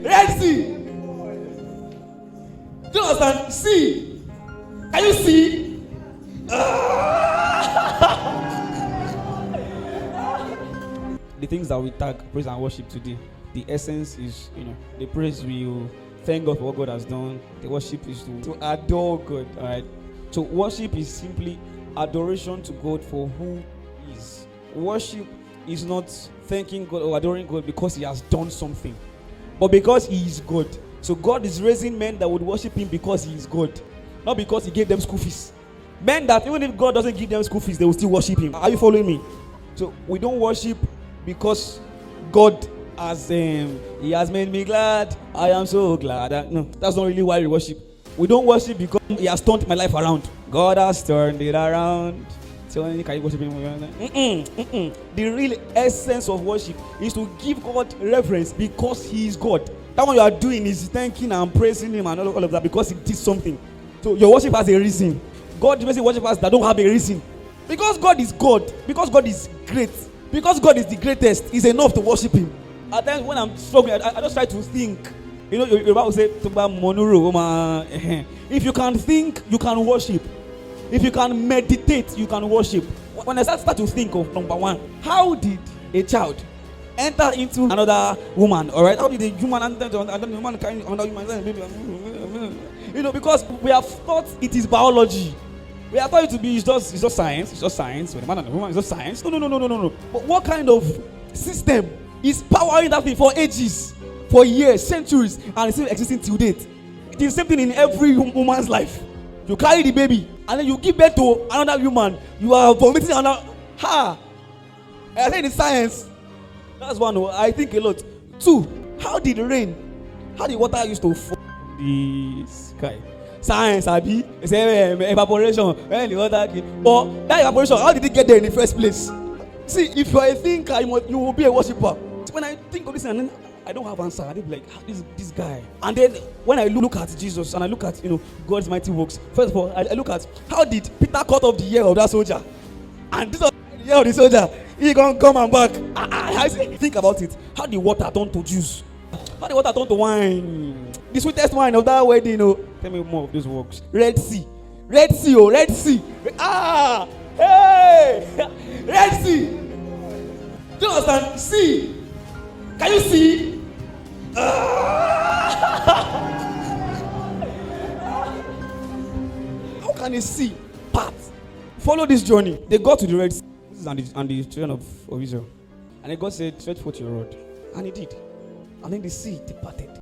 Red Sea. Do you understand? See. Can you see? The things that we tag praise and worship today, the essence is, the praise will thank God for what God has done. The worship is to adore God. All right. So worship is simply adoration to God for who He is. Worship is not thanking God or adoring God because He has done something, but because He is God. So God is raising men that would worship Him because He is God, not because He gave them school fees. Men that even if God doesn't give them school fees, they will still worship Him. Are you following me? So we don't worship because God has He has made me glad. I am so glad. No, that's not really why we worship. We don't worship because He has turned my life around. God has turned it around. So can you worship Him? The real essence of worship is to give God reverence because He is God. That what you are doing is thanking and praising Him and all of that because He did something. So your worship has a reason. God is worshipers that don't have a reason. Because God is God. Because God is great. Because God is the greatest. It's enough to worship Him. At times when I'm struggling, I just try to think. Your Bible says, if you can think, you can worship. If you can meditate, you can worship. When I start to think of number one, how did a child enter into another woman? All right, how did a human enter into another woman? Because we have thought it is biology. We have thought it to be it's just science. It's just science. When a man and a woman, it's just science. No. But what kind of system is powering that thing for ages, for years, centuries, and it's still existing till date? It is the same thing in every woman's life. You carry the baby, and then you give birth to another human. You are vomiting another. I think it's science. That's one. I think a lot. Two, how did water used to fall the sky? Science, Abi. It's evaporation. When the water came. But that evaporation, how did it get there in the first place? See, if you are a thinker, you will be a worshiper. When I think of this, and then I don't have answer. I be like, this guy. And then when I look at Jesus and I look at God's mighty works, first of all, I look at how did Peter cut off the ear of that soldier, and this was the ear of the soldier. He gonna come and back. I say, think about it. How did water turn to juice? How did water turn to wine? The sweetest wine of that wedding. Tell me more of these works. Red Sea. Red Sea. Hey, Red Sea. Do you understand? See. Can you see? How can you see? Part. Follow this journey. They got to the Red Sea. This is on the children of Israel. And God said, stretch forth your rod. And He did. And then the sea departed.